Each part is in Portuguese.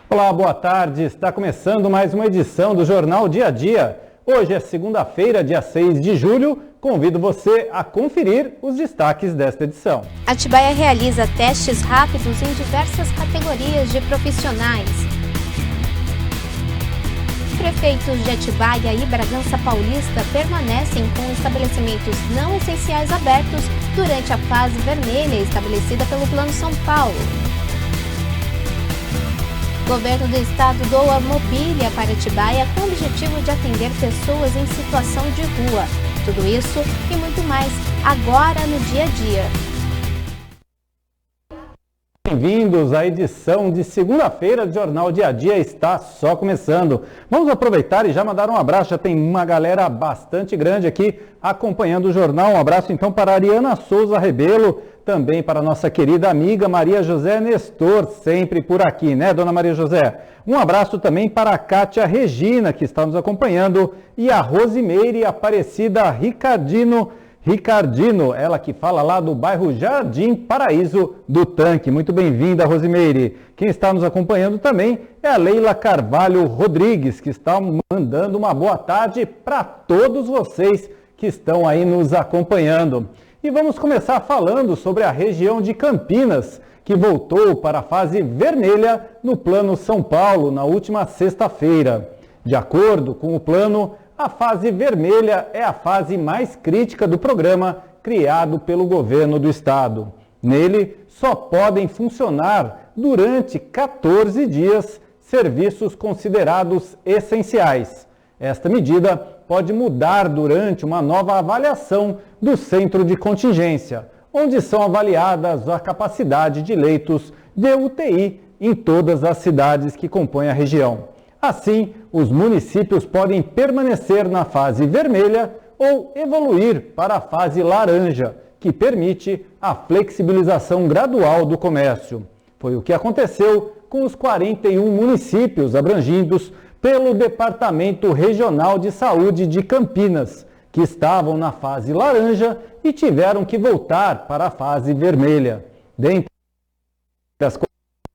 Olá, boa tarde. Está começando mais uma edição do Jornal Dia a Dia. Hoje é segunda-feira, dia 6 de julho. Convido você a conferir os destaques desta edição. Atibaia realiza testes rápidos em diversas categorias de profissionais. Prefeitos de Atibaia e Bragança Paulista permanecem com estabelecimentos não essenciais abertos durante a fase vermelha estabelecida pelo Plano São Paulo. O governo do estado doa mobília para Atibaia com o objetivo de atender pessoas em situação de rua. Tudo isso e muito mais agora no Dia a Dia. Bem-vindos à edição de segunda-feira do Jornal Dia a Dia, está só começando. Vamos aproveitar e já mandar um abraço, já tem uma galera bastante grande aqui acompanhando o jornal. Um abraço então para a Ariana Souza Rebelo, também para a nossa querida amiga Maria José Nestor, sempre por aqui, né, dona Maria José? Um abraço também para a Kátia Regina, que está nos acompanhando, e a Rosimeire Aparecida Ricardino, ela que fala lá do bairro Jardim Paraíso do Tanque. Muito bem-vinda, Rosimeire. Quem está nos acompanhando também é a Leila Carvalho Rodrigues, que está mandando uma boa tarde para todos vocês que estão aí nos acompanhando. E vamos começar falando sobre a região de Campinas, que voltou para a fase vermelha no Plano São Paulo na última sexta-feira. De acordo com o plano, a fase vermelha é a fase mais crítica do programa criado pelo governo do estado. Nele, só podem funcionar durante 14 dias serviços considerados essenciais. Esta medida pode mudar durante uma nova avaliação do centro de contingência, onde são avaliadas a capacidade de leitos de UTI em todas as cidades que compõem a região. Assim, os municípios podem permanecer na fase vermelha ou evoluir para a fase laranja, que permite a flexibilização gradual do comércio. Foi o que aconteceu com os 41 municípios abrangidos pelo Departamento Regional de Saúde de Campinas, que estavam na fase laranja e tiveram que voltar para a fase vermelha. Dentre as coisas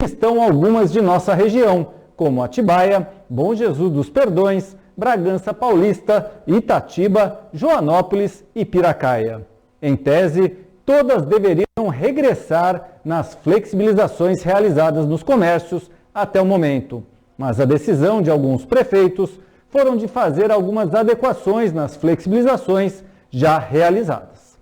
estão algumas de nossa região, como Atibaia, Bom Jesus dos Perdões, Bragança Paulista, Itatiba, Joanópolis e Piracaia. Em tese, todas deveriam regressar nas flexibilizações realizadas nos comércios até o momento, mas a decisão de alguns prefeitos foram de fazer algumas adequações nas flexibilizações já realizadas.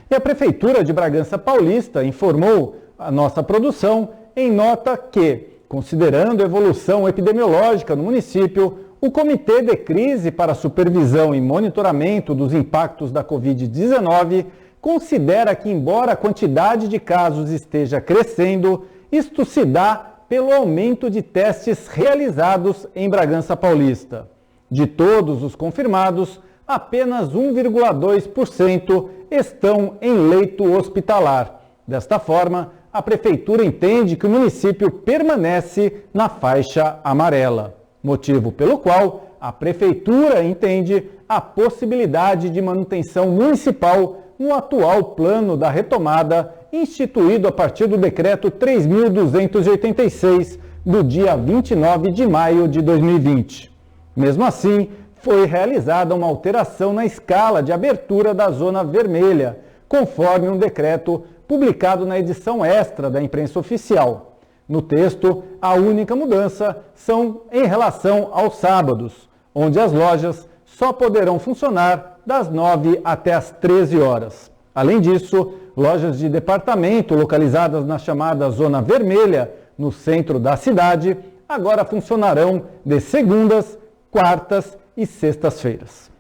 E a Prefeitura de Bragança Paulista informou a nossa produção em nota que, considerando a evolução epidemiológica no município, o Comitê de Crise para Supervisão e Monitoramento dos Impactos da Covid-19 considera que, embora a quantidade de casos esteja crescendo, isto se dá pelo aumento de testes realizados em Bragança Paulista. De todos os confirmados, apenas 1,2% estão em leito hospitalar. Desta forma, a Prefeitura entende que o município permanece na faixa amarela, motivo pelo qual a Prefeitura entende a possibilidade de manutenção municipal no atual plano da retomada instituído a partir do Decreto 3.286, do dia 29 de maio de 2020. Mesmo assim, foi realizada uma alteração na escala de abertura da zona vermelha, conforme um decreto publicado na edição extra da imprensa oficial. No texto, a única mudança são em relação aos sábados, onde as lojas só poderão funcionar das 9 até as 13 horas. Além disso, lojas de departamento localizadas na chamada Zona Vermelha, no centro da cidade, agora funcionarão de segundas, quartas e sextas-feiras.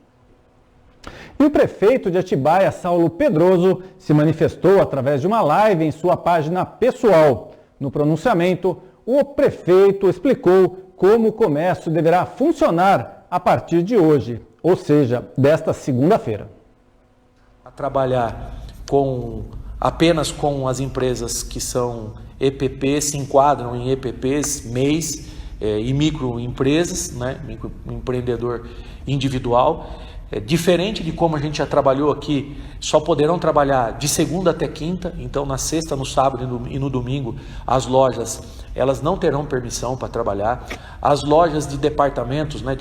E o prefeito de Atibaia, Saulo Pedroso, se manifestou através de uma live em sua página pessoal. No pronunciamento, o prefeito explicou como o comércio deverá funcionar a partir de hoje, ou seja, desta segunda-feira. A trabalhar apenas com as empresas que são EPPs, se enquadram em EPPs, MEIs e microempresas, né, microempreendedor individual. Diferente de como a gente já trabalhou aqui, só poderão trabalhar de segunda até quinta, então na sexta, no sábado e no domingo, as lojas elas não terão permissão para trabalhar. As lojas de departamentos, né,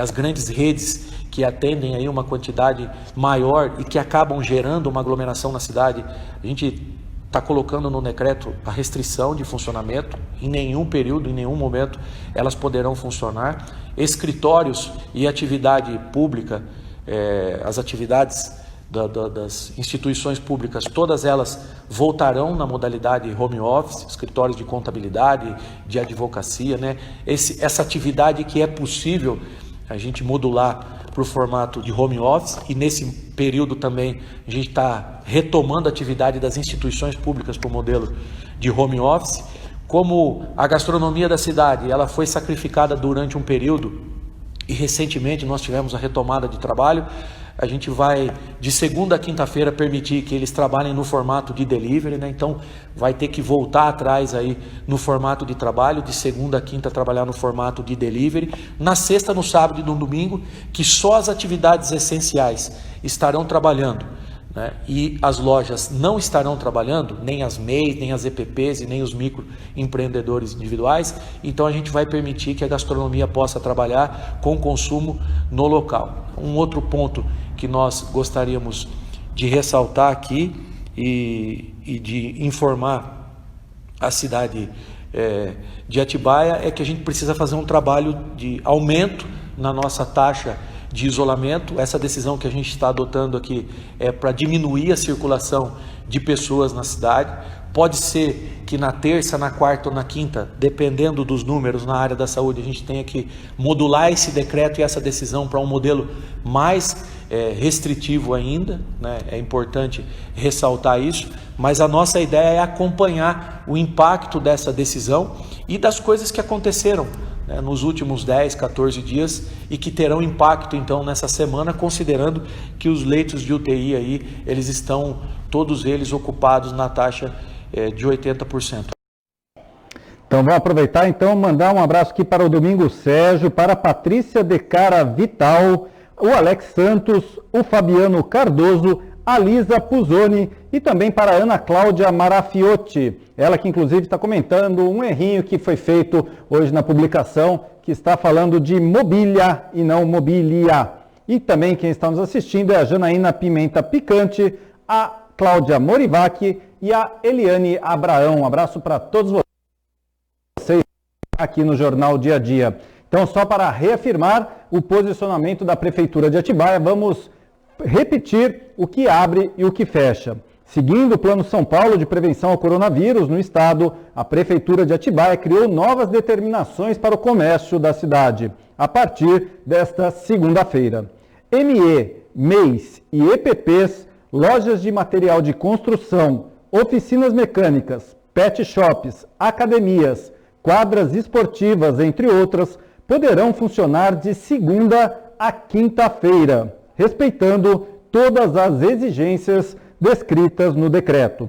as grandes redes que atendem aí uma quantidade maior e que acabam gerando uma aglomeração na cidade, a gente está colocando no decreto a restrição de funcionamento. Em nenhum período, em nenhum momento elas poderão funcionar. Escritórios e atividade pública, as atividades das instituições públicas, todas elas voltarão na modalidade home office, escritórios de contabilidade, de advocacia, né? Essa atividade que é possível a gente modular para o formato de home office, e nesse período também a gente está retomando a atividade das instituições públicas para o modelo de home office. Como a gastronomia da cidade ela foi sacrificada durante um período e recentemente nós tivemos a retomada de trabalho, a gente vai de segunda a quinta-feira permitir que eles trabalhem no formato de delivery, né? Então vai ter que voltar atrás aí no formato de trabalho, de segunda a quinta trabalhar no formato de delivery, na sexta, no sábado e no domingo, que só as atividades essenciais estarão trabalhando, né? E as lojas não estarão trabalhando, nem as MEIs, nem as EPPs e nem os microempreendedores individuais. Então a gente vai permitir que a gastronomia possa trabalhar com consumo no local. Um outro ponto que nós gostaríamos de ressaltar aqui e de informar a cidade de Atibaia é que a gente precisa fazer um trabalho de aumento na nossa taxa de isolamento. Essa decisão que a gente está adotando aqui é para diminuir a circulação de pessoas na cidade. Pode ser que na terça, na quarta ou na quinta, dependendo dos números na área da saúde, a gente tenha que modular esse decreto e essa decisão para um modelo mais restritivo ainda, né? É importante ressaltar isso, mas a nossa ideia é acompanhar o impacto dessa decisão e das coisas que aconteceram, né, nos últimos 10, 14 dias e que terão impacto então nessa semana, considerando que os leitos de UTI aí, eles estão todos eles ocupados na taxa de 80%. Então vamos aproveitar então mandar um abraço aqui para o Domingo Sérgio, para a Patrícia de Cara Vital, o Alex Santos, o Fabiano Cardoso, a Lisa Puzoni e também para a Ana Cláudia Marafiotti. Ela que inclusive está comentando um errinho que foi feito hoje na publicação, que está falando de mobília e não mobília. E também quem está nos assistindo é a Janaína Pimenta Picante, a Cláudia Morivac e a Eliane Abraão. Um abraço para todos vocês aqui no Jornal Dia a Dia. Então, só para reafirmar o posicionamento da Prefeitura de Atibaia, vamos repetir o que abre e o que fecha. Seguindo o Plano São Paulo de prevenção ao coronavírus no estado, a Prefeitura de Atibaia criou novas determinações para o comércio da cidade, a partir desta segunda-feira. ME, MEIs e EPPs, lojas de material de construção, oficinas mecânicas, pet shops, academias, quadras esportivas, entre outras, poderão funcionar de segunda a quinta-feira, respeitando todas as exigências descritas no decreto.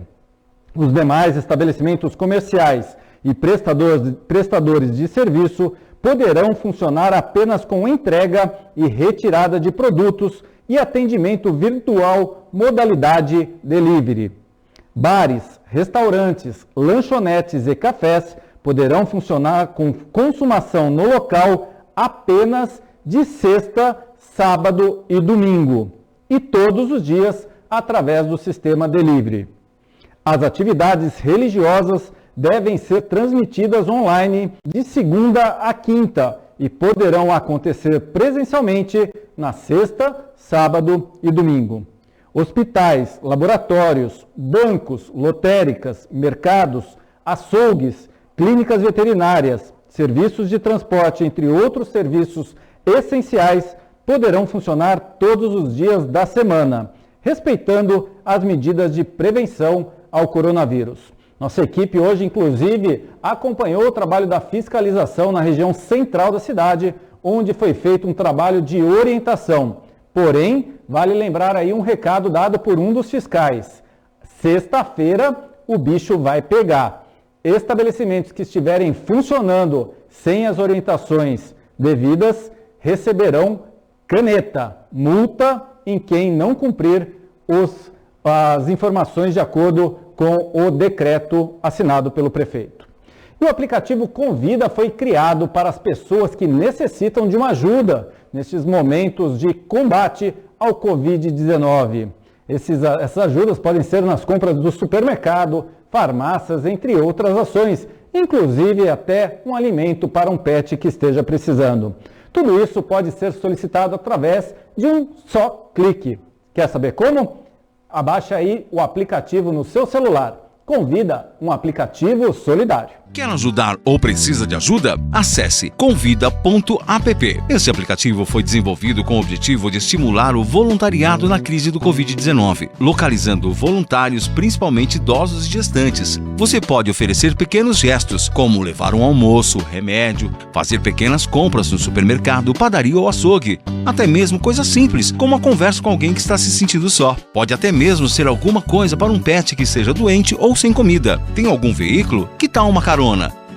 Os demais estabelecimentos comerciais e prestadores de serviço poderão funcionar apenas com entrega e retirada de produtos e atendimento virtual modalidade delivery. Bares, restaurantes, lanchonetes e cafés poderão funcionar com consumação no local apenas de sexta, sábado e domingo, e todos os dias através do sistema delivery. As atividades religiosas devem ser transmitidas online de segunda a quinta e poderão acontecer presencialmente na sexta, sábado e domingo. Hospitais, laboratórios, bancos, lotéricas, mercados, açougues, clínicas veterinárias, serviços de transporte, entre outros serviços essenciais, poderão funcionar todos os dias da semana, respeitando as medidas de prevenção ao coronavírus. Nossa equipe hoje, inclusive, acompanhou o trabalho da fiscalização na região central da cidade, onde foi feito um trabalho de orientação. Porém, vale lembrar aí um recado dado por um dos fiscais. Sexta-feira, o bicho vai pegar. Estabelecimentos que estiverem funcionando sem as orientações devidas receberão caneta, multa em quem não cumprir as informações de acordo com o decreto assinado pelo prefeito. E o aplicativo Convida foi criado para as pessoas que necessitam de uma ajuda nesses momentos de combate ao Covid-19. Essas ajudas podem ser nas compras do supermercado, farmácias, entre outras ações, inclusive até um alimento para um pet que esteja precisando. Tudo isso pode ser solicitado através de um só clique. Quer saber como? Abaixe aí o aplicativo no seu celular. Convida, um aplicativo solidário. Quer ajudar ou precisa de ajuda? Acesse convida.app. Esse aplicativo foi desenvolvido com o objetivo de estimular o voluntariado na crise do Covid-19, localizando voluntários, principalmente idosos e gestantes. Você pode oferecer pequenos gestos, como levar um almoço, remédio, fazer pequenas compras no supermercado, padaria ou açougue. Até mesmo coisas simples, como uma conversa com alguém que está se sentindo só. Pode até mesmo ser alguma coisa para um pet que esteja doente ou sem comida. Tem algum veículo? Que tal uma carona?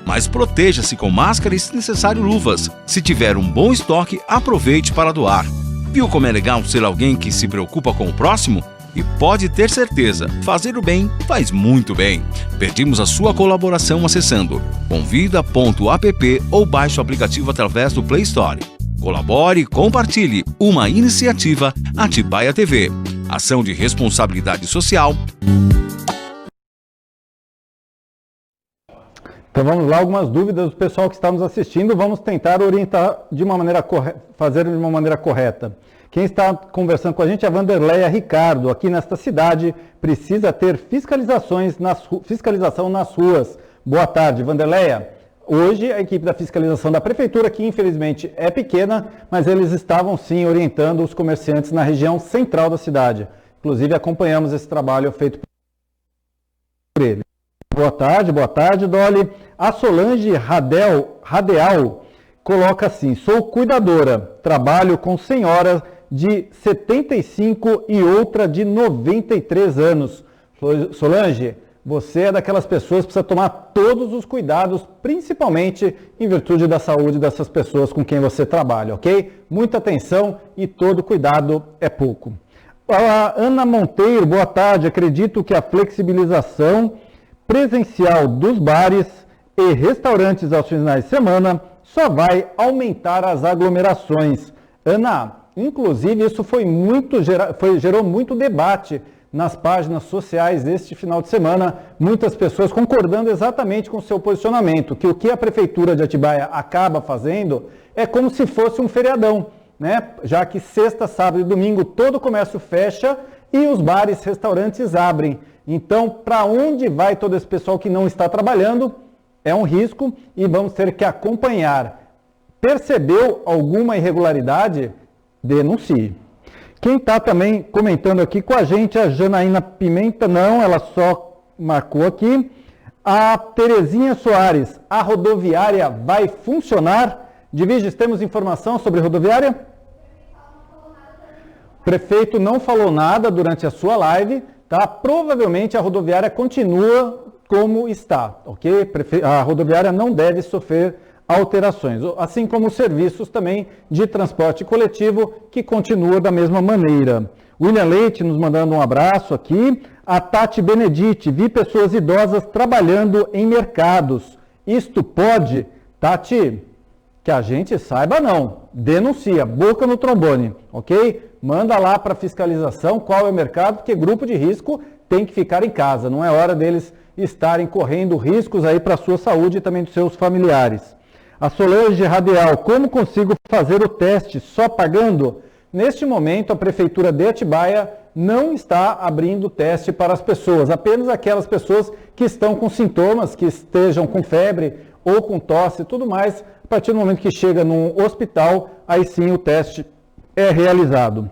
Mas proteja-se com máscara e, se necessário, luvas. Se tiver um bom estoque, aproveite para doar. Viu como é legal ser alguém que se preocupa com o próximo? E pode ter certeza, fazer o bem faz muito bem. Pedimos a sua colaboração acessando convida.app ou baixe o aplicativo através do Play Store. Colabore e compartilhe. Uma iniciativa Atibaia TV. Ação de responsabilidade social. Então vamos lá, algumas dúvidas do pessoal que está nos assistindo, vamos tentar orientar de uma maneira fazer de uma maneira correta. Quem está conversando com a gente é a Vanderleia Ricardo, aqui nesta cidade precisa ter fiscalização nas ruas. Boa tarde, Vanderleia. Hoje a equipe da fiscalização da prefeitura, que infelizmente é pequena, mas eles estavam sim orientando os comerciantes na região central da cidade. Inclusive acompanhamos esse trabalho feito por ele. Boa tarde, Dolly. A Solange Radeal coloca assim: sou cuidadora, trabalho com senhora de 75 e outra de 93 anos. Solange, você é daquelas pessoas que precisa tomar todos os cuidados, principalmente em virtude da saúde dessas pessoas com quem você trabalha, ok? Muita atenção e todo cuidado é pouco. A Ana Monteiro, boa tarde. Acredito que a flexibilização presencial dos bares e restaurantes aos finais de semana só vai aumentar as aglomerações. Ana, inclusive isso gerou muito debate nas páginas sociais este final de semana, muitas pessoas concordando exatamente com o seu posicionamento, que o que a Prefeitura de Atibaia acaba fazendo é como se fosse um feriadão, né? Já que sexta, sábado e domingo todo o comércio fecha e os bares, restaurantes abrem. Então, para onde vai todo esse pessoal que não está trabalhando? É um risco e vamos ter que acompanhar. Percebeu alguma irregularidade? Denuncie. Quem está também comentando aqui com a gente é a Janaína Pimenta, não, ela só marcou aqui. A Terezinha Soares, a rodoviária vai funcionar? Diviges, temos informação sobre a rodoviária? O prefeito não falou nada durante a sua live. Tá? Provavelmente a rodoviária continua como está, ok? A rodoviária não deve sofrer alterações, assim como os serviços também de transporte coletivo, que continua da mesma maneira. William Leite nos mandando um abraço aqui. A Tati Benedite, vi pessoas idosas trabalhando em mercados. Isto pode? Tati, que a gente saiba não. Denuncia, boca no trombone, ok? Manda lá para fiscalização qual é o mercado, porque grupo de risco tem que ficar em casa. Não é hora deles estarem correndo riscos aí para a sua saúde e também dos seus familiares. A Solange Radial, como consigo fazer o teste só pagando? Neste momento, a Prefeitura de Atibaia não está abrindo teste para as pessoas, apenas aquelas pessoas que estão com sintomas, que estejam com febre ou com tosse e tudo mais. A partir do momento que chega num hospital, aí sim o teste é realizado.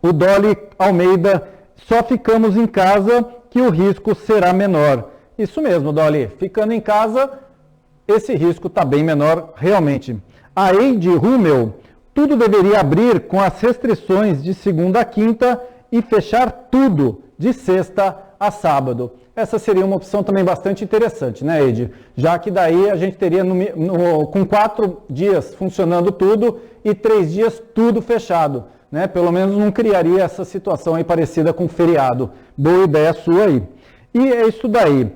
O Dolly Almeida, só ficamos em casa que o risco será menor. Isso mesmo, Dolly, ficando em casa, esse risco está bem menor realmente. A Eide Rummel, tudo deveria abrir com as restrições de segunda a quinta e fechar tudo de sexta a sábado. Essa seria uma opção também bastante interessante, né, Ed? Já que daí a gente teria com 4 dias funcionando tudo e 3 dias tudo fechado, né? Pelo menos não criaria essa situação aí parecida com feriado. Boa ideia sua aí. E é isso daí.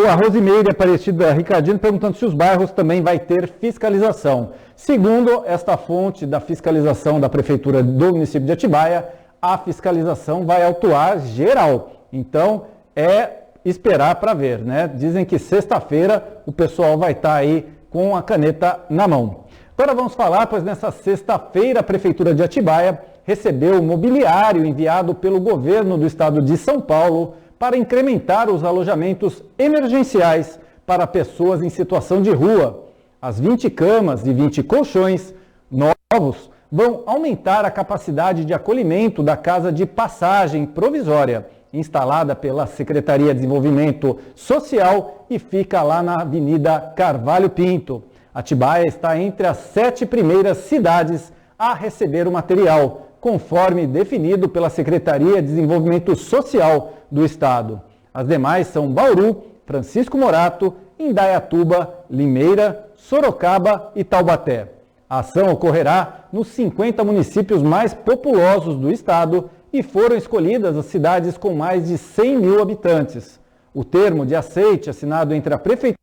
A Rosimeire Aparecida Ricardino perguntando se os bairros também vai ter fiscalização. Segundo esta fonte da fiscalização da Prefeitura do município de Atibaia, a fiscalização vai atuar geral. Então, é esperar para ver, né? Dizem que sexta-feira o pessoal vai estar aí com a caneta na mão. Agora vamos falar, pois nessa sexta-feira a Prefeitura de Atibaia recebeu o mobiliário enviado pelo governo do estado de São Paulo para incrementar os alojamentos emergenciais para pessoas em situação de rua. As 20 camas e 20 colchões novos vão aumentar a capacidade de acolhimento da Casa de Passagem Provisória, instalada pela Secretaria de Desenvolvimento Social e fica lá na Avenida Carvalho Pinto. Atibaia está entre as 7 primeiras cidades a receber o material, conforme definido pela Secretaria de Desenvolvimento Social do Estado. As demais são Bauru, Francisco Morato, Indaiatuba, Limeira, Sorocaba e Taubaté. A ação ocorrerá nos 50 municípios mais populosos do estado e foram escolhidas as cidades com mais de 100 mil habitantes. O termo de aceite assinado entre a Prefeitura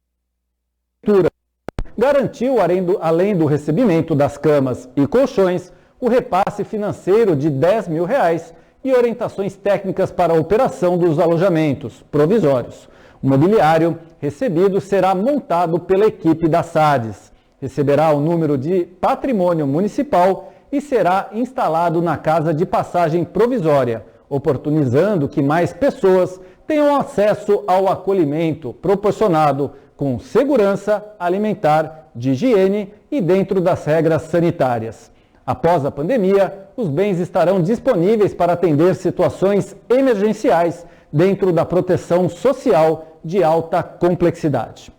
garantiu, além do recebimento das camas e colchões, o repasse financeiro de R$10 mil e orientações técnicas para a operação dos alojamentos provisórios. O mobiliário recebido será montado pela equipe da SADES. Receberá o número de patrimônio municipal e será instalado na Casa de Passagem Provisória, oportunizando que mais pessoas tenham acesso ao acolhimento proporcionado com segurança alimentar, de higiene e dentro das regras sanitárias. Após a pandemia, os bens estarão disponíveis para atender situações emergenciais dentro da proteção social de alta complexidade.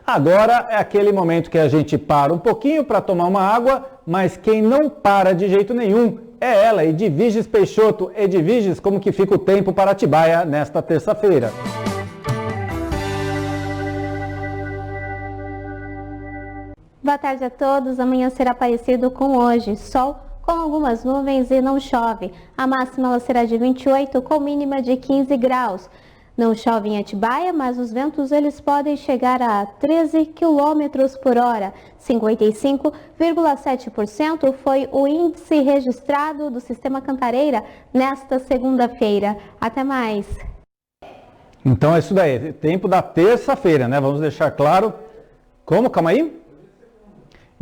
Agora é aquele momento que a gente para um pouquinho para tomar uma água, mas quem não para de jeito nenhum é ela, Edviges Peixoto. Edviges, como que fica o tempo para Atibaia nesta terça-feira? Boa tarde a todos. Amanhã será parecido com hoje. Sol com algumas nuvens e não chove. A máxima ela será de 28 com mínima de 15 graus. Não chove em Atibaia, mas os ventos eles podem chegar a 13 km por hora. 55,7% foi o índice registrado do Sistema Cantareira nesta segunda-feira. Até mais. Então é isso daí. Tempo da terça-feira, né? Vamos deixar claro. Como? Calma aí.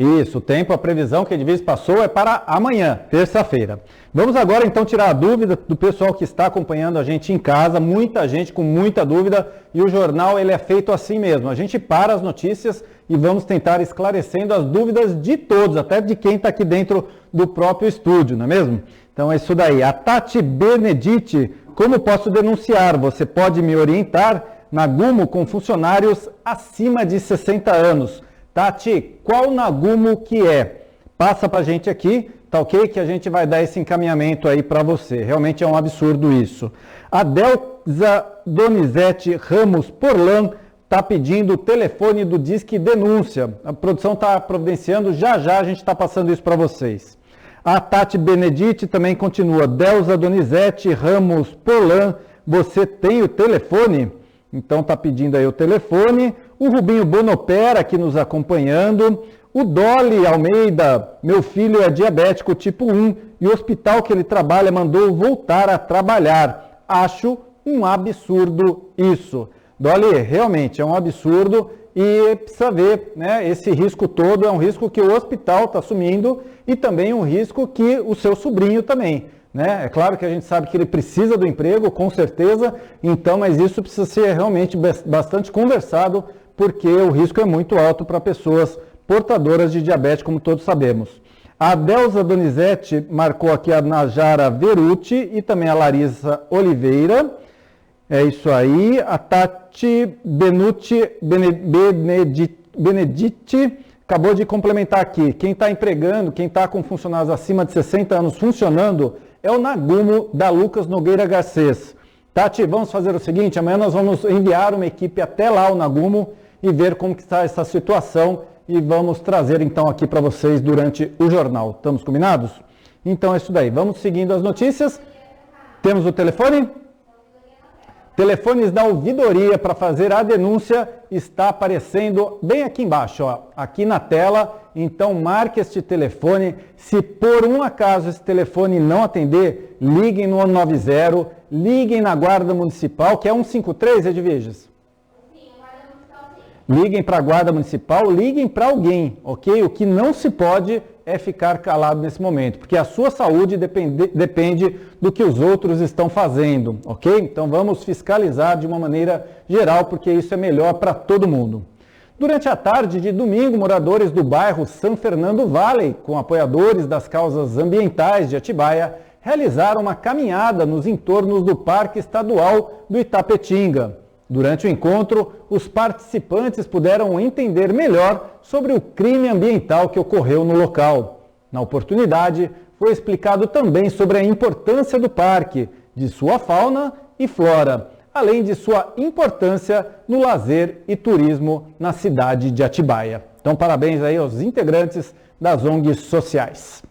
Isso, o tempo, a previsão que a Edviges passou é para amanhã, terça-feira. Vamos agora então tirar a dúvida do pessoal que está acompanhando a gente em casa, muita gente com muita dúvida, e o jornal ele é feito assim mesmo. A gente para as notícias e vamos tentar esclarecendo as dúvidas de todos, até de quem está aqui dentro do próprio estúdio, não é mesmo? Então é isso daí. A Tati Benedite, como posso denunciar? Você pode me orientar? Nagumo com funcionários acima de 60 anos. Tati, qual Nagumo que é? Passa pra gente aqui, tá ok? Que a gente vai dar esse encaminhamento aí para você. Realmente é um absurdo isso. A Delza Donizete Ramos Porlan tá pedindo o telefone do Disque Denúncia. A produção tá providenciando, já a gente tá passando isso para vocês. A Tati Benedite também continua. Delza Donizete Ramos Porlan, você tem o telefone? Então tá pedindo aí o telefone. O Rubinho Bonopera aqui nos acompanhando. O Dolly Almeida, meu filho é diabético tipo 1 e o hospital que ele trabalha mandou voltar a trabalhar. Acho um absurdo isso. Dolly, realmente é um absurdo e precisa ver, né? Esse risco todo é um risco que o hospital está assumindo e também um risco que o seu sobrinho também. Né? É claro que a gente sabe que ele precisa do emprego, com certeza, então, mas isso precisa ser realmente bastante conversado, porque o risco é muito alto para pessoas portadoras de diabetes, como todos sabemos. A Delza Donizete marcou aqui a Najara Veruti e também a Larissa Oliveira. É isso aí. A Tati Benedite acabou de complementar aqui. Quem está empregando, quem está com funcionários acima de 60 anos funcionando, é o Nagumo da Lucas Nogueira Garcês. Tati, vamos fazer o seguinte, amanhã nós vamos enviar uma equipe até lá, o Nagumo, e ver como que está essa situação e vamos trazer então aqui para vocês durante o jornal. Estamos combinados? Então é isso daí. Vamos seguindo as notícias. Temos o telefone? Telefones da ouvidoria para fazer a denúncia está aparecendo bem aqui embaixo, ó, aqui na tela. Então marque este telefone. Se por um acaso esse telefone não atender, liguem no 190, liguem na Guarda Municipal, que é 153, Edviges? Liguem para a Guarda Municipal, liguem para alguém, ok? O que não se pode é ficar calado nesse momento, porque a sua saúde depende do que os outros estão fazendo, ok? Então vamos fiscalizar de uma maneira geral, porque isso é melhor para todo mundo. Durante a tarde de domingo, moradores do bairro São Fernando Valley, com apoiadores das causas ambientais de Atibaia, realizaram uma caminhada nos entornos do Parque Estadual do Itapetinga. Durante o encontro, os participantes puderam entender melhor sobre o crime ambiental que ocorreu no local. Na oportunidade, foi explicado também sobre a importância do parque, de sua fauna e flora, além de sua importância no lazer e turismo na cidade de Atibaia. Então, parabéns aí aos integrantes das ONGs sociais.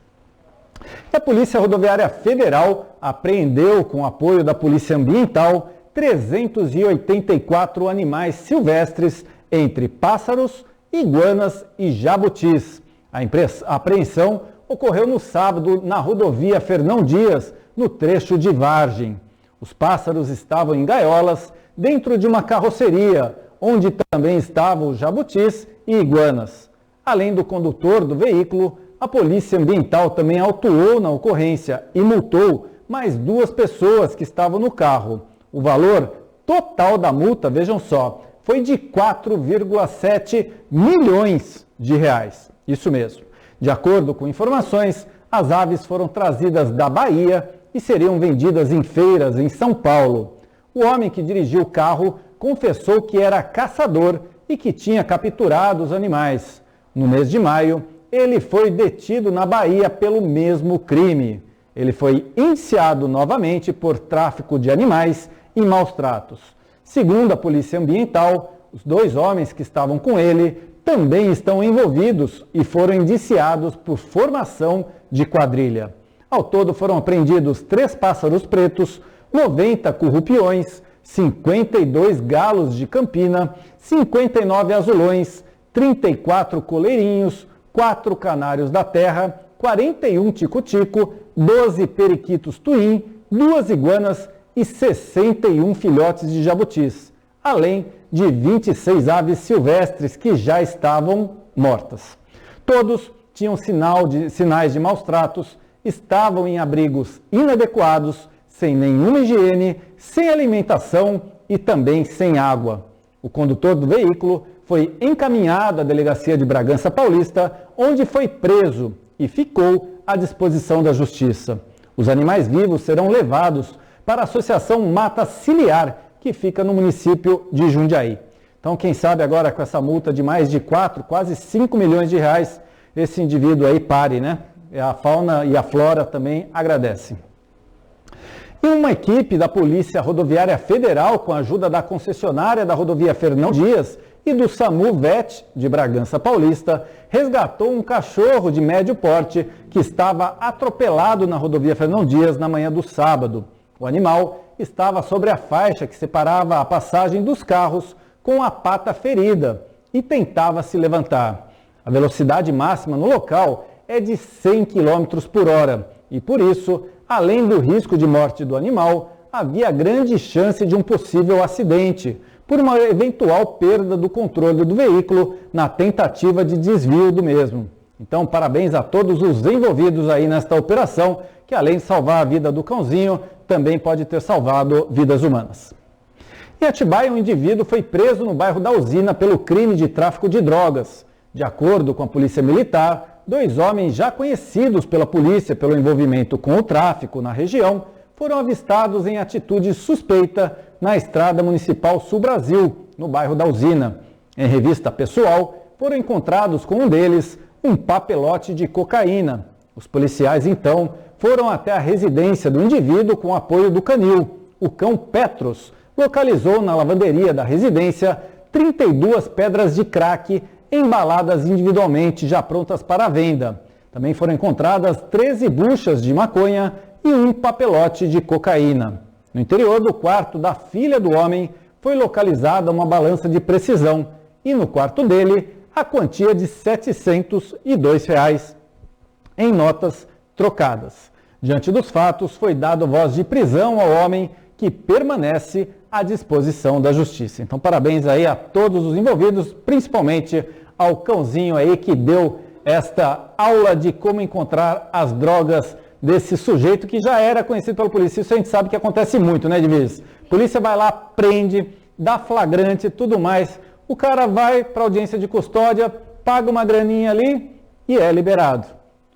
E a Polícia Rodoviária Federal apreendeu, com apoio da Polícia Ambiental, 384 animais silvestres, entre pássaros, iguanas e jabutis. A apreensão ocorreu no sábado na rodovia Fernão Dias, no trecho de Vargem. Os pássaros estavam em gaiolas dentro de uma carroceria, onde também estavam os jabutis e iguanas. Além do condutor do veículo, a Polícia Ambiental também autuou na ocorrência e multou mais 2 pessoas que estavam no carro. O valor total da multa, vejam só, foi de 4,7 milhões de reais. Isso mesmo. De acordo com informações, as aves foram trazidas da Bahia e seriam vendidas em feiras em São Paulo. O homem que dirigiu o carro confessou que era caçador e que tinha capturado os animais. No mês de maio, ele foi detido na Bahia pelo mesmo crime. Ele foi indiciado novamente por tráfico de animais e maus tratos. Segundo a Polícia Ambiental, os 2 homens que estavam com ele também estão envolvidos e foram indiciados por formação de quadrilha. Ao todo foram apreendidos 3 pássaros pretos, 90 currupiões, 52 galos de Campina, 59 azulões, 34 coleirinhos, 4 canários da terra, 41 tico-tico, 12 periquitos tuim, 2 iguanas e 61 filhotes de jabutis, além de 26 aves silvestres que já estavam mortas. Todos tinham sinais de maus tratos, estavam em abrigos inadequados, sem nenhuma higiene, sem alimentação e também sem água. O condutor do veículo foi encaminhado à delegacia de Bragança Paulista, onde foi preso e ficou à disposição da Justiça. Os animais vivos serão levados para a Associação Mata Ciliar, que fica no município de Jundiaí. Então, quem sabe agora com essa multa de mais de 4, quase 5 milhões de reais, esse indivíduo aí pare, né? A fauna e a flora também agradecem. E uma equipe da Polícia Rodoviária Federal, com a ajuda da concessionária da rodovia Fernão Dias e do SAMU VET de Bragança Paulista, resgatou um cachorro de médio porte que estava atropelado na rodovia Fernão Dias na manhã do sábado. O animal estava sobre a faixa que separava a passagem dos carros com a pata ferida e tentava se levantar. A velocidade máxima no local é de 100 km por hora e, por isso, além do risco de morte do animal, havia grande chance de um possível acidente por uma eventual perda do controle do veículo na tentativa de desvio do mesmo. Então, parabéns a todos os envolvidos aí nesta operação, que além de salvar a vida do cãozinho, também pode ter salvado vidas humanas. Em Atibaia, um indivíduo foi preso no bairro da Usina pelo crime de tráfico de drogas. De acordo com a Polícia Militar, 2 homens já conhecidos pela polícia pelo envolvimento com o tráfico na região foram avistados em atitude suspeita na Estrada Municipal Sul Brasil, no bairro da Usina. Em revista pessoal, foram encontrados com um deles um papelote de cocaína. Os policiais, então, foram até a residência do indivíduo com apoio do canil. o cão Petros localizou na lavanderia da residência 32 pedras de crack embaladas individualmente, já prontas para a venda. Também foram encontradas 13 buchas de maconha e um papelote de cocaína. No interior do quarto da filha do homem foi localizada uma balança de precisão e no quarto dele a quantia de R$ 702 em notas trocadas. Diante dos fatos, foi dado voz de prisão ao homem, que permanece à disposição da justiça. Então, parabéns aí a todos os envolvidos, principalmente ao cãozinho aí que deu esta aula de como encontrar as drogas desse sujeito que já era conhecido pela polícia. Isso a gente sabe que acontece muito, né, Divis? Polícia vai lá, prende, dá flagrante, tudo mais. O cara vai para audiência de custódia, paga uma graninha ali e é liberado.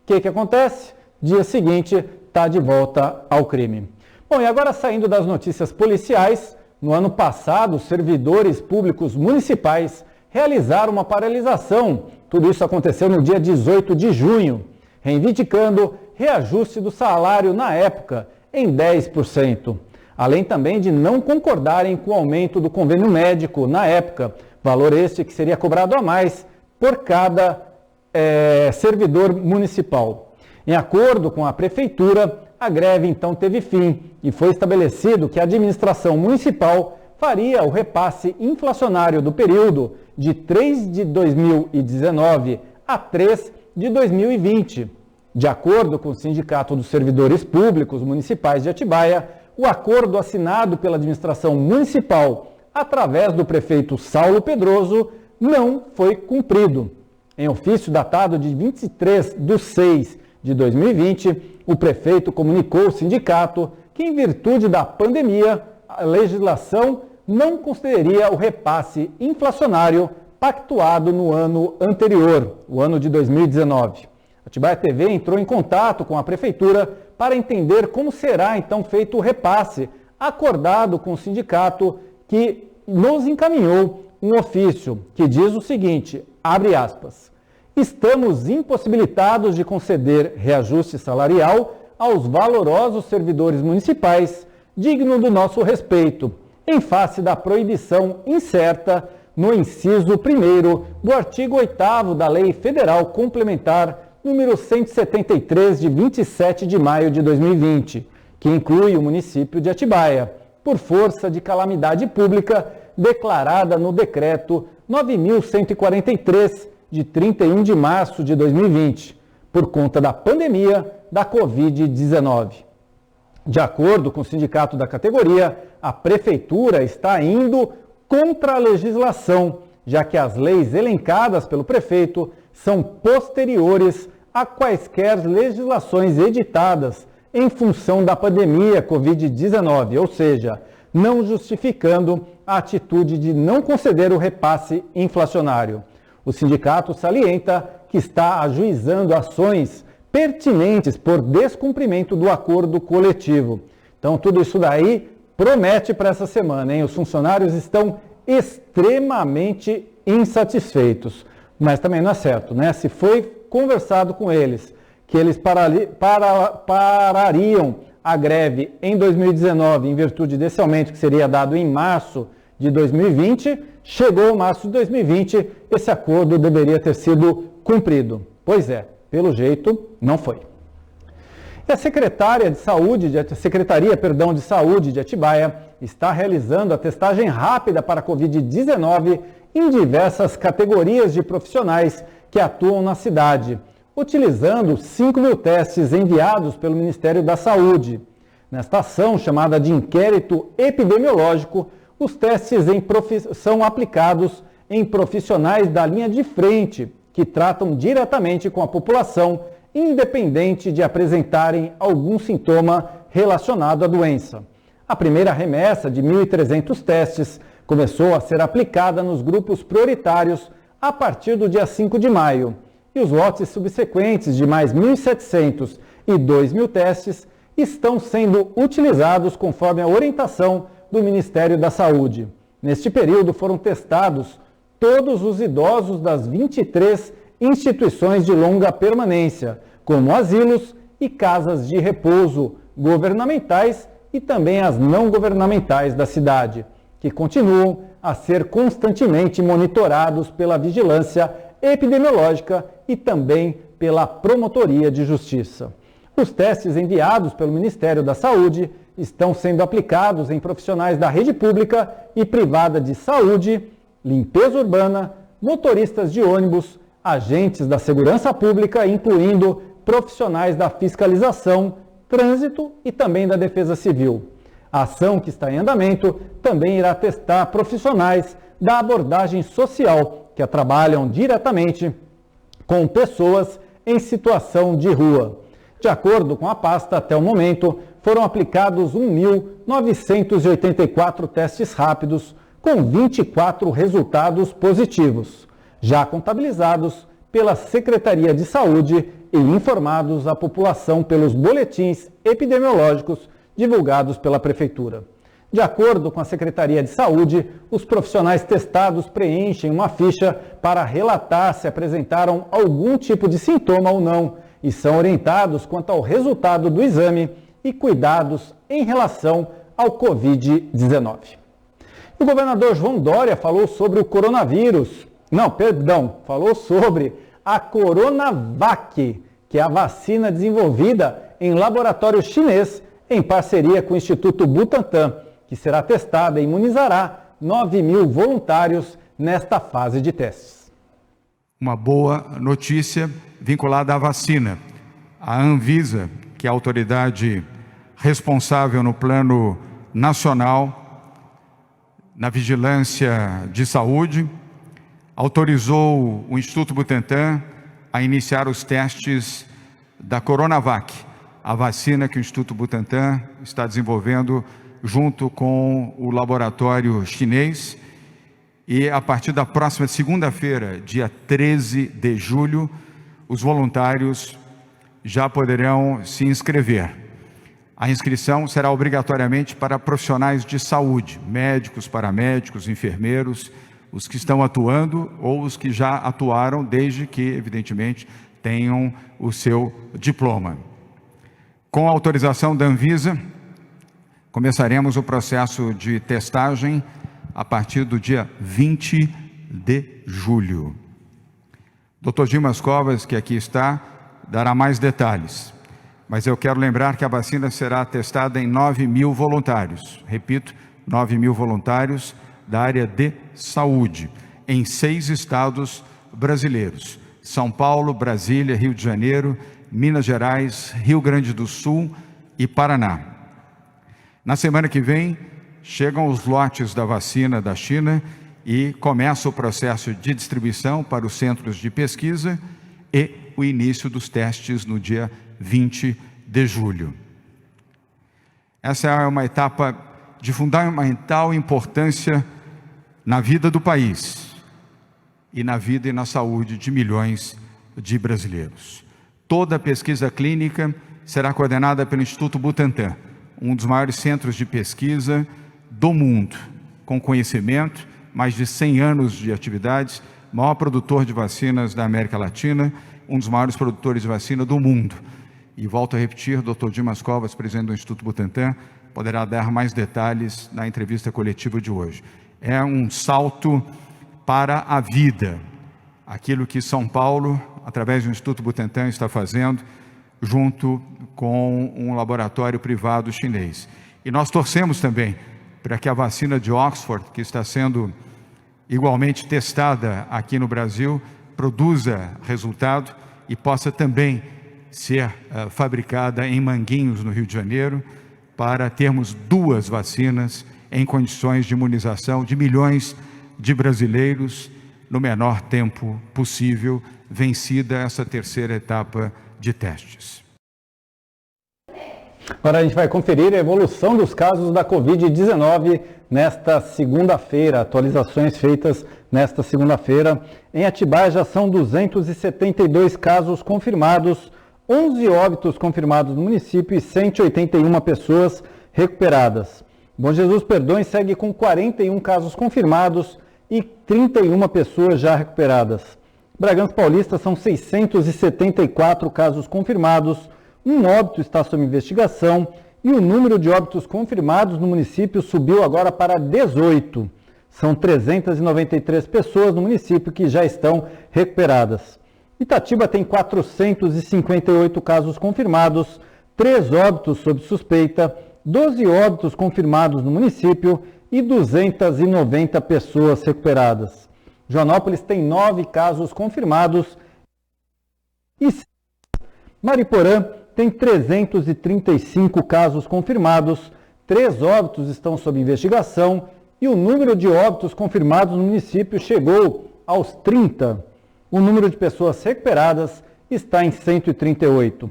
O que acontece? Dia seguinte, está de volta ao crime. Bom, e agora saindo das notícias policiais, no ano passado, os servidores públicos municipais realizaram uma paralisação. Tudo isso aconteceu no dia 18 de junho, reivindicando reajuste do salário na época em 10%. Além também de não concordarem com o aumento do convênio médico na época, valor este que seria cobrado a mais por cada servidor municipal. Em acordo com a prefeitura, a greve então teve fim e foi estabelecido que a administração municipal faria o repasse inflacionário do período de 3 de 2019 a 3 de 2020. De acordo com o Sindicato dos Servidores Públicos Municipais de Atibaia, o acordo assinado pela administração municipal através do prefeito Saulo Pedroso não foi cumprido. Em ofício datado de 23/6 de 2020, o prefeito comunicou ao sindicato que, em virtude da pandemia, a legislação não consideraria o repasse inflacionário pactuado no ano anterior, o ano de 2019. A Atibaia TV entrou em contato com a prefeitura para entender como será então feito o repasse, acordado com o sindicato, que nos encaminhou um ofício que diz o seguinte, abre aspas, estamos impossibilitados de conceder reajuste salarial aos valorosos servidores municipais, digno do nosso respeito, em face da proibição incerta no inciso 1º do artigo 8º da Lei Federal Complementar número 173, de 27 de maio de 2020, que inclui o município de Atibaia, por força de calamidade pública declarada no Decreto 9.143, de 31 de março de 2020, por conta da pandemia da Covid-19. De acordo com o sindicato da categoria, a prefeitura está indo contra a legislação, já que as leis elencadas pelo prefeito são posteriores a quaisquer legislações editadas em função da pandemia Covid-19, ou seja, não justificando a atitude de não conceder o repasse inflacionário. O sindicato salienta que está ajuizando ações pertinentes por descumprimento do acordo coletivo. Então, tudo isso daí promete para essa semana, hein? Os funcionários estão extremamente insatisfeitos. Mas também não é certo, né? Se foi conversado com eles que eles parariam a greve em 2019 em virtude desse aumento que seria dado em março de 2020, chegou março de 2020, esse acordo deveria ter sido cumprido. Pois é, pelo jeito, não foi. E a Secretaria de Saúde de Atibaia está realizando a testagem rápida para a Covid-19 em diversas categorias de profissionais que atuam na cidade, utilizando 5.000 testes enviados pelo Ministério da Saúde. Nesta ação, chamada de inquérito epidemiológico, os testes são aplicados em profissionais da linha de frente, que tratam diretamente com a população, independente de apresentarem algum sintoma relacionado à doença. A primeira remessa de 1.300 testes começou a ser aplicada nos grupos prioritários a partir do dia 5 de maio, e os lotes subsequentes de mais 1.700 e 2.000 testes estão sendo utilizados conforme a orientação do Ministério da Saúde. Neste período foram testados todos os idosos das 23 instituições de longa permanência, como asilos e casas de repouso governamentais e também as não governamentais da cidade, que continuam a ser constantemente monitorados pela vigilância epidemiológica e também pela Promotoria de Justiça. Os testes enviados pelo Ministério da Saúde estão sendo aplicados em profissionais da rede pública e privada de saúde, limpeza urbana, motoristas de ônibus, agentes da segurança pública, incluindo profissionais da fiscalização, trânsito e também da defesa civil. A ação que está em andamento também irá testar profissionais da abordagem social que trabalham diretamente com pessoas em situação de rua. De acordo com a pasta, até o momento, foram aplicados 1.984 testes rápidos, com 24 resultados positivos, já contabilizados pela Secretaria de Saúde e informados à população pelos boletins epidemiológicos divulgados pela Prefeitura. De acordo com a Secretaria de Saúde, os profissionais testados preenchem uma ficha para relatar se apresentaram algum tipo de sintoma ou não e são orientados quanto ao resultado do exame e cuidados em relação ao Covid-19. O governador João Dória falou sobre o coronavírus. Falou sobre a Coronavac, que é a vacina desenvolvida em laboratório chinês em parceria com o Instituto Butantan, que será testada e imunizará 9.000 voluntários nesta fase de testes. Uma boa notícia vinculada à vacina. A Anvisa, que é a autoridade responsável no plano nacional, na vigilância de saúde, autorizou o Instituto Butantan a iniciar os testes da Coronavac, a vacina que o Instituto Butantan está desenvolvendo junto com o laboratório chinês. E a partir da próxima segunda-feira, dia 13 de julho, os voluntários já poderão se inscrever. A inscrição será obrigatoriamente para profissionais de saúde, médicos, paramédicos, enfermeiros, os que estão atuando ou os que já atuaram, desde que, evidentemente, tenham o seu diploma. Com a autorização da Anvisa, começaremos o processo de testagem a partir do dia 20 de julho. Dr. Dimas Covas, que aqui está, dará mais detalhes. Mas eu quero lembrar que a vacina será testada em 9.000 voluntários. Repito, 9.000 voluntários da área de saúde, em 6 estados brasileiros: São Paulo, Brasília, Rio de Janeiro, Minas Gerais, Rio Grande do Sul e Paraná. Na semana que vem, chegam os lotes da vacina da China e começa o processo de distribuição para os centros de pesquisa e o início dos testes no dia 20 de julho. Essa é uma etapa de fundamental importância na vida do país e na vida e na saúde de milhões de brasileiros. Toda a pesquisa clínica será coordenada pelo Instituto Butantan, um dos maiores centros de pesquisa do mundo, com conhecimento, mais de 100 anos de atividades, maior produtor de vacinas da América Latina, um dos maiores produtores de vacina do mundo. E volto a repetir, Dr. Dimas Covas, presidente do Instituto Butantan, poderá dar mais detalhes na entrevista coletiva de hoje. É um salto para a vida, aquilo que São Paulo, através do Instituto Butantan, está fazendo, junto com um laboratório privado chinês. E nós torcemos também para que a vacina de Oxford, que está sendo igualmente testada aqui no Brasil, produza resultado e possa também ser fabricada em Manguinhos, no Rio de Janeiro, para termos 2 vacinas em condições de imunização de milhões de brasileiros no menor tempo possível, vencida essa terceira etapa de testes. Agora a gente vai conferir a evolução dos casos da Covid-19 nesta segunda-feira, atualizações feitas nesta segunda-feira. Em Atibaia já são 272 casos confirmados, 11 óbitos confirmados no município e 181 pessoas recuperadas. Bom Jesus Perdões segue com 41 casos confirmados e 31 pessoas já recuperadas. Bragança Paulista são 674 casos confirmados, um óbito está sob investigação e o número de óbitos confirmados no município subiu agora para 18. São 393 pessoas no município que já estão recuperadas. Itatiba tem 458 casos confirmados, 3 óbitos sob suspeita, 12 óbitos confirmados no município e 290 pessoas recuperadas. Joanópolis tem 9 casos confirmados e Mariporã tem 335 casos confirmados, 3 óbitos estão sob investigação e o número de óbitos confirmados no município chegou aos 30. O número de pessoas recuperadas está em 138.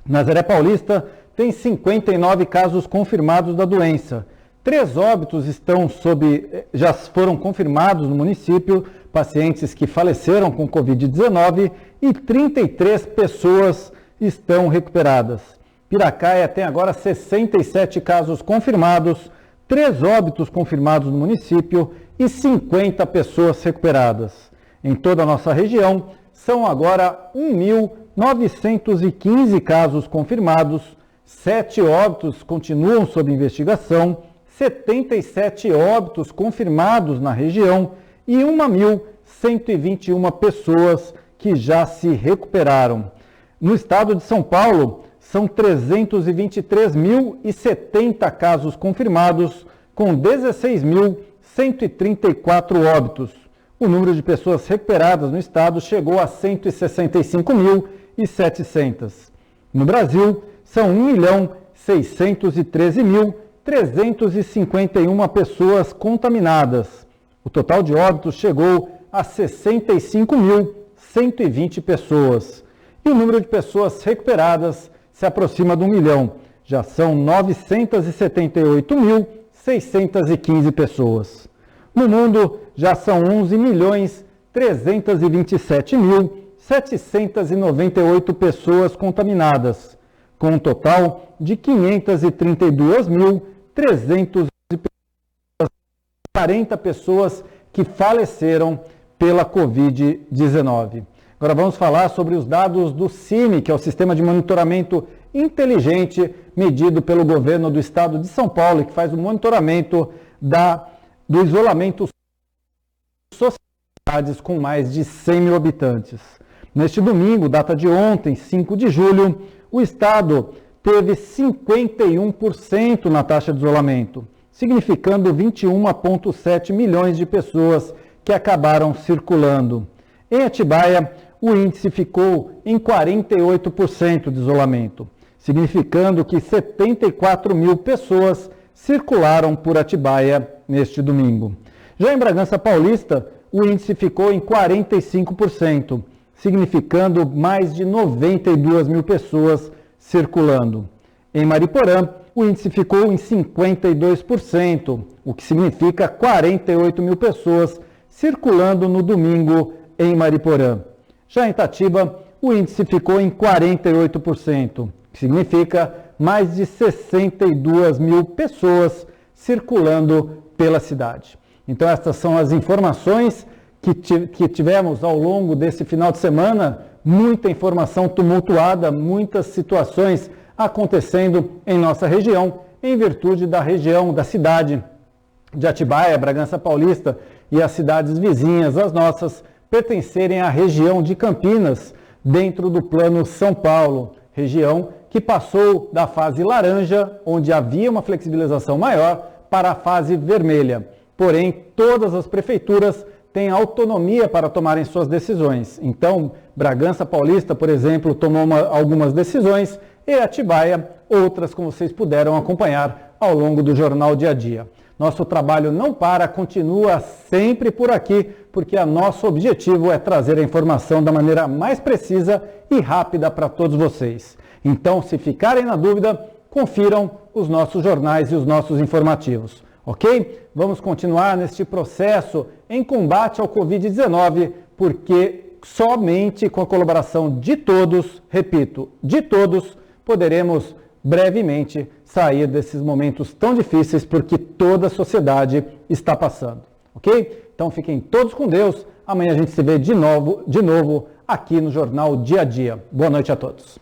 Nazaré Paulista tem 59 casos confirmados da doença. 3 óbitos já foram confirmados no município, pacientes que faleceram com Covid-19 e 33 pessoas estão recuperadas. Piracaia tem agora 67 casos confirmados, 3 óbitos confirmados no município e 50 pessoas recuperadas. Em toda a nossa região, são agora 1.915 casos confirmados, 7 óbitos continuam sob investigação, 77 óbitos confirmados na região e 1.121 pessoas que já se recuperaram. No estado de São Paulo, são 323.070 casos confirmados, com 16.134 óbitos. O número de pessoas recuperadas no estado chegou a 165.700. No Brasil, são 1.613.351 pessoas contaminadas. O total de óbitos chegou a 65.120 pessoas. E o número de pessoas recuperadas se aproxima de 1 milhão. Já são 978.615 pessoas. No mundo, já são 11.327.798 pessoas contaminadas, com um total de 532.340 pessoas que faleceram pela Covid-19. Agora vamos falar sobre os dados do CIMI, que é o Sistema de Monitoramento Inteligente, medido pelo governo do estado de São Paulo, que faz o monitoramento do isolamento social em cidades com mais de 100 mil habitantes. Neste domingo, data de ontem, 5 de julho, o estado teve 51% na taxa de isolamento, significando 21,7 milhões de pessoas que acabaram circulando. Em Atibaia, o índice ficou em 48% de isolamento, significando que 74 mil pessoas circularam por Atibaia neste domingo. Já em Bragança Paulista, o índice ficou em 45%, significando mais de 92 mil pessoas circulando. Em Mariporã, o índice ficou em 52%, o que significa 48 mil pessoas circulando no domingo em Mariporã. Já em Itatiba, o índice ficou em 48%, que significa mais de 62 mil pessoas circulando pela cidade. Então, estas são as informações que tivemos ao longo desse final de semana. Muita informação tumultuada, muitas situações acontecendo em nossa região, em virtude da cidade de Atibaia, Bragança Paulista e as cidades vizinhas, as nossas, pertencerem à região de Campinas, dentro do Plano São Paulo, região que passou da fase laranja, onde havia uma flexibilização maior, para a fase vermelha. Porém, todas as prefeituras têm autonomia para tomarem suas decisões. Então, Bragança Paulista, por exemplo, tomou algumas decisões e Atibaia, outras, como vocês puderam acompanhar ao longo do Jornal Dia a Dia. Nosso trabalho não para, continua sempre por aqui, porque nosso objetivo é trazer a informação da maneira mais precisa e rápida para todos vocês. Então, se ficarem na dúvida, confiram os nossos jornais e os nossos informativos, ok? Vamos continuar neste processo em combate ao Covid-19, porque somente com a colaboração de todos, repito, de todos, poderemos brevemente sair desses momentos tão difíceis, porque toda a sociedade está passando, ok? Então fiquem todos com Deus. Amanhã a gente se vê de novo aqui no Jornal Dia a Dia. Boa noite a todos.